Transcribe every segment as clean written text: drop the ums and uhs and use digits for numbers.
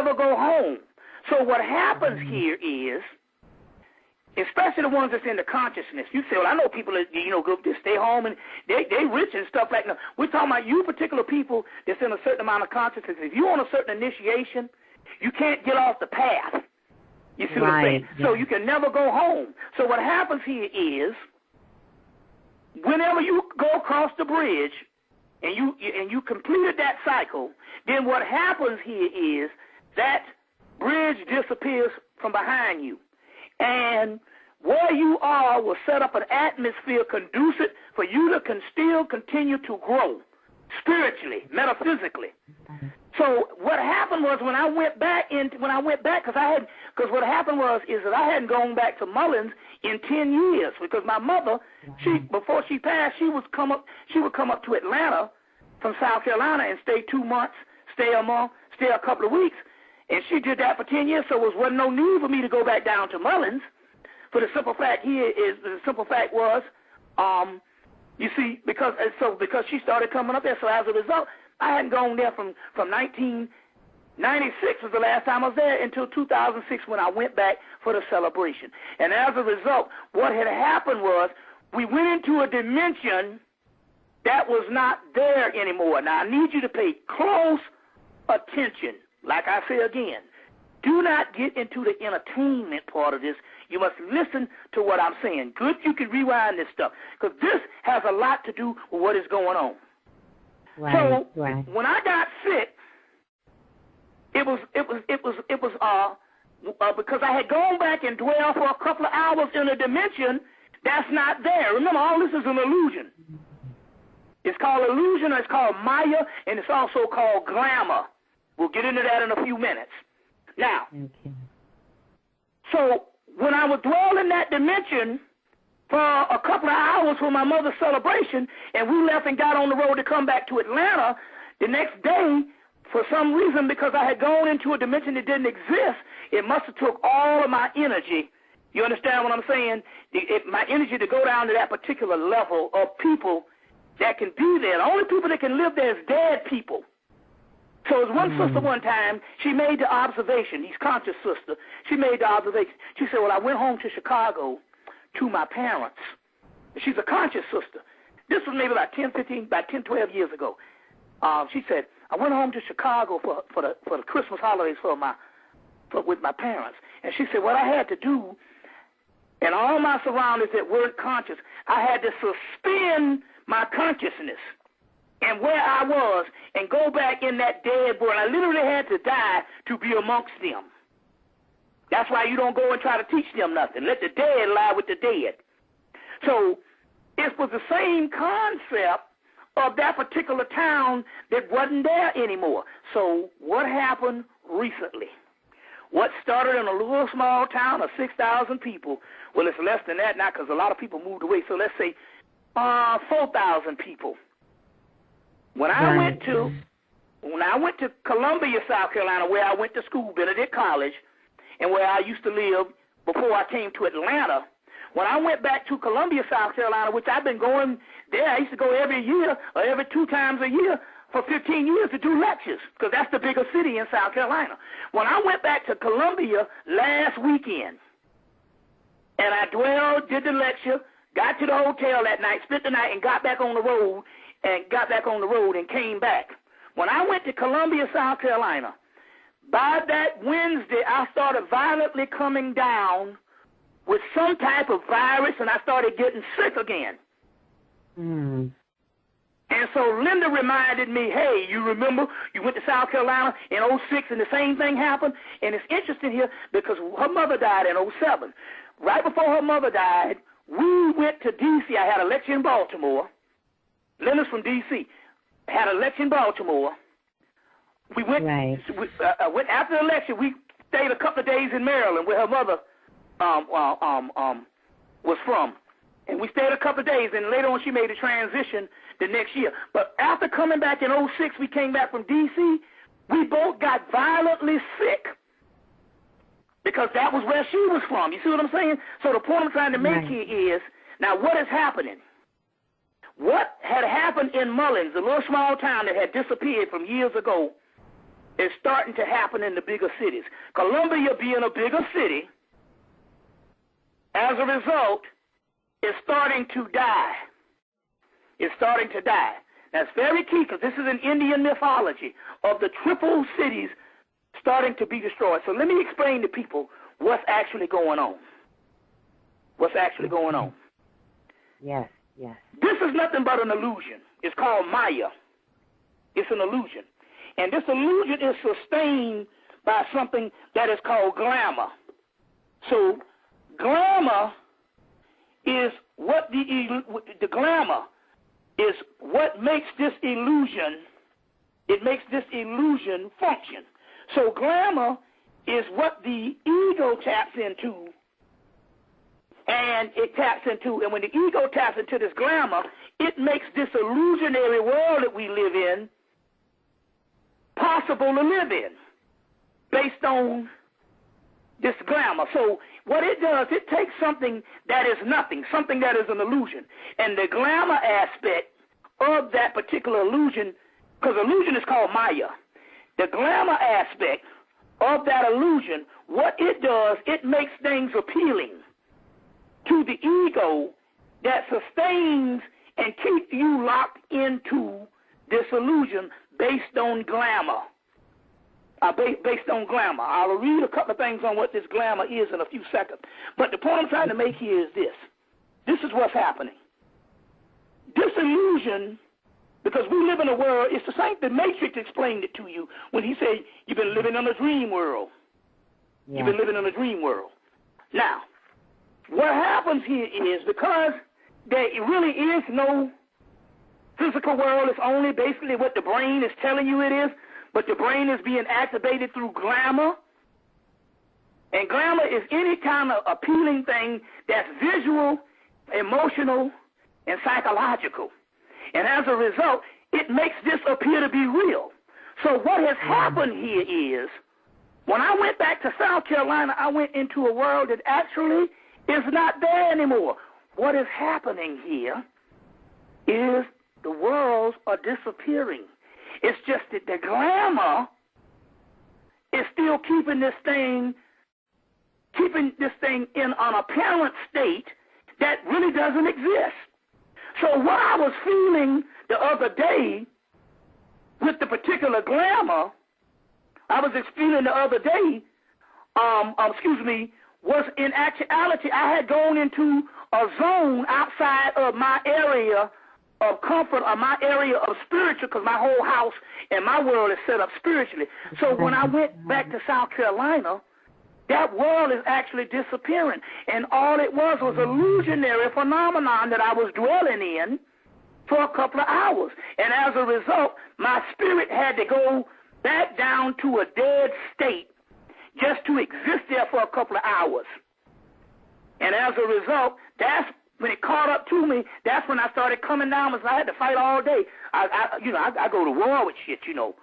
never go home. So what happens here is, especially the ones that's in the consciousness, you say, well, I know people that, go just stay home and they rich and stuff like that. We're talking about you particular people that's in a certain amount of consciousness. If you're on a certain initiation, you can't get off the path. You see what I'm saying? Yeah. So you can never go home. So what happens here is, whenever you go across the bridge and you completed that cycle, then what happens here is that bridge disappears from behind you. And where you are will set up an atmosphere conducive for you to still continue to grow spiritually, metaphysically. So what happened was when I went back, because what happened is that I hadn't gone back to Mullins in 10 years, because my mother, before she passed, she would come up to Atlanta from South Carolina and stay 2 months, stay a month, stay a couple of weeks, and she did that for 10 years. So there wasn't no need for me to go back down to Mullins. For the simple fact was, you see, because she started coming up there, so as a result, I hadn't gone there from 1996 was the last time I was there until 2006 when I went back for the celebration. And as a result, what had happened was we went into a dimension that was not there anymore. Now, I need you to pay close attention. Like I say again, do not get into the entertainment part of this. You must listen to what I'm saying. Good, you can rewind this stuff, because this has a lot to do with what is going on. Right, when I got sick, it was because I had gone back and dwelled for a couple of hours in a dimension that's not there. Remember, all this is an illusion. It's called illusion, or it's called Maya, and it's also called glamour. We'll get into that in a few minutes. Now, so when I would dwell in that dimension for a couple of hours for my mother's celebration, and we left and got on the road to come back to Atlanta, the next day, for some reason, because I had gone into a dimension that didn't exist, it must have took all of my energy. You understand what I'm saying? My energy to go down to that particular level of people that can be there. The only people that can live there is dead people. So as one sister one time, she made the observation, he's conscious sister, she made the observation. She said, well, I went home to Chicago to my parents. She's a conscious sister. This was maybe about 10, 12 years ago. She said, I went home to Chicago for the Christmas holidays with my parents. And she said, what I had to do, and all my surroundings that weren't conscious, I had to suspend my consciousness and where I was and go back in that dead world. I literally had to die to be amongst them. That's why you don't go and try to teach them nothing. Let the dead lie with the dead. So it was the same concept of that particular town that wasn't there anymore. So what happened recently? What started in a little small town of 6,000 people, well, it's less than that now because a lot of people moved away. So let's say 4,000 people. When I went to Columbia, South Carolina, where I went to school, Benedict College, and where I used to live before I came to Atlanta, when I went back to Columbia, South Carolina, which I've been going there, I used to go every year or every 2 times a year for 15 years to do lectures, because that's the biggest city in South Carolina. When I went back to Columbia last weekend, and I did the lecture, got to the hotel that night, spent the night, and got back on the road, and came back. When I went to Columbia, South Carolina, by that Wednesday, I started violently coming down with some type of virus, and I started getting sick again. And so Linda reminded me, hey, you remember you went to South Carolina in 2006 and the same thing happened? And it's interesting here because her mother died in 2007. Right before her mother died, we went to D.C. I had a lecture in Baltimore. Linda's from D.C. Had a lecture in Baltimore. We went, went after the lecture. We stayed a couple of days in Maryland where her mother was from. And we stayed a couple of days, and later on she made a transition the next year. But after coming back in 2006, we came back from D.C., we both got violently sick because that was where she was from. You see what I'm saying? So the point I'm trying to make here is, now what is happening? What had happened in Mullins, a little small town that had disappeared from years ago, is starting to happen in the bigger cities. Columbia being a bigger city, as a result, is starting to die. It's starting to die. That's very key because this is an Indian mythology of the triple cities starting to be destroyed. So let me explain to people what's actually going on. What's actually going on. Yes, yes. This is nothing but an illusion. It's called Maya. It's an illusion. And this illusion is sustained by something that is called glamour. So glamour is what the glamour is what makes this illusion, it makes this illusion function. So glamour is what the ego taps into, and when the ego taps into this glamour, it makes this illusionary world that we live in possible to live in based on this glamour. So what it does, it takes something that is nothing, something that is an illusion, and the glamour aspect of that particular illusion, because illusion is called Maya, the glamour aspect of that illusion, what it does, it makes things appealing to the ego that sustains and keeps you locked into this illusion based on glamour. Based on glamour. I'll read a couple of things on what this glamour is in a few seconds. But the point I'm trying to make here is this. This is what's happening. This illusion, because we live in a world, it's the same, the Matrix explained it to you when he said you've been living in a dream world. Yeah. You've been living in a dream world. Now, what happens here is because there really is no physical world, it's only basically what the brain is telling you it is, but the brain is being activated through glamour. And glamour is any kind of appealing thing that's visual, emotional, and psychological. And as a result, it makes this appear to be real. So what has happened here is, when I went back to South Carolina, I went into a world that actually is not there anymore. What is happening here is the worlds are disappearing. It's just that the glamour is still keeping this thing in an apparent state that really doesn't exist. So what I was feeling the other day with the particular glamour, I was feeling the other day, was in actuality I had gone into a zone outside of my area of comfort or my area of spiritual, because my whole house and my world is set up spiritually. So when I went back to South Carolina, that world is actually disappearing. And all it was an illusionary phenomenon that I was dwelling in for a couple of hours. And as a result, my spirit had to go back down to a dead state just to exist there for a couple of hours. And as a result, that's when it caught up to me, that's when I started coming down, because I had to fight all day. I go to war with shit, to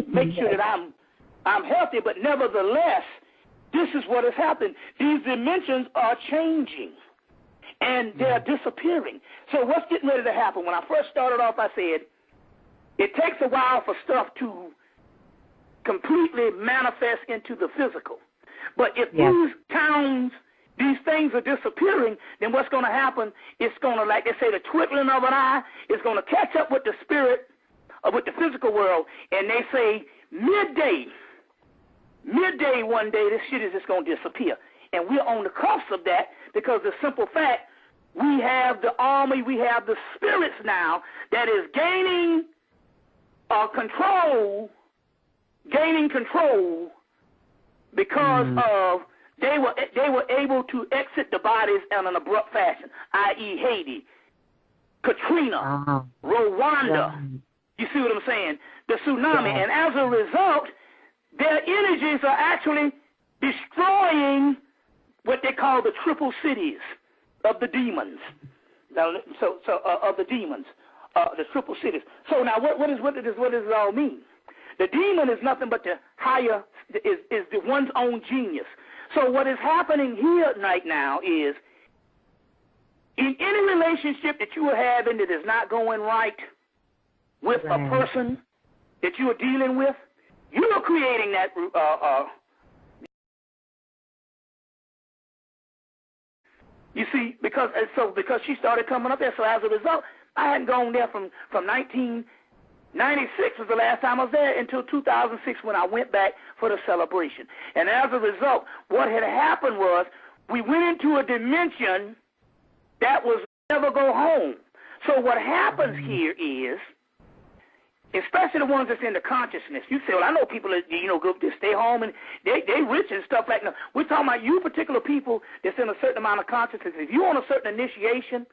make sure that I'm healthy, but nevertheless, this is what has happened. These dimensions are changing, and they're disappearing. So what's getting ready to happen? When I first started off, I said, it takes a while for stuff to completely manifest into the physical. But if these things are disappearing, then what's going to happen, it's going to, like they say, the twinkling of an eye is going to catch up with the spirit, with the physical world, and they say midday one day, this shit is just going to disappear. And we're on the cusp of that because the simple fact, we have the army, we have the spirits now that is gaining control because of they were able to exit the bodies in an abrupt fashion, i.e. Haiti, Katrina, Rwanda. You see what I'm saying? The tsunami. And as a result, their energies are actually destroying what they call the triple cities of the demons. Now, of the demons, the triple cities. So now, what does it all mean? The demon is nothing but the higher, is the one's own genius. So what is happening here right now is, in any relationship that you are having that is not going right with a person, that you are dealing with, you are creating that. You see, because she started coming up there, so as a result, I hadn't gone there from 1996 was the last time I was there until 2006 when I went back for the celebration. And as a result, what had happened was we went into a dimension that was never go home. So what happens here is, especially the ones that's in the consciousness, you say, well, I know people that, go just stay home and they rich and stuff like that. We're talking about you particular people that's in a certain amount of consciousness. If you're on a certain initiation,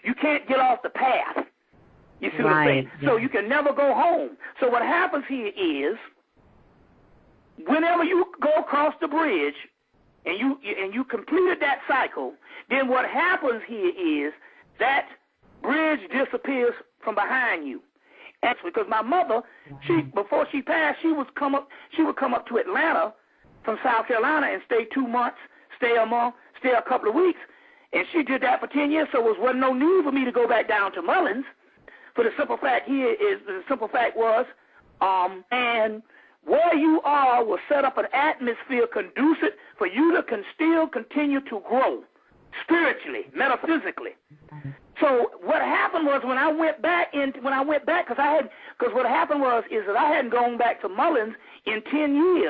you can't get off the path. You see what I'm saying? Yeah. So you can never go home. So what happens here is, whenever you go across the bridge and you completed that cycle, then what happens here is that bridge disappears from behind you. That's because my mother, before she passed, she would come up to Atlanta from South Carolina and stay 2 months, stay a month, stay a couple of weeks, and she did that for 10 years. So there wasn't no need for me to go back down to Mullins. For the simple fact was, and where you are will set up an atmosphere conducive for you to still continue to grow spiritually, metaphysically. So what happened was when I went back, because what happened was that I hadn't gone back to Mullins in 10 years.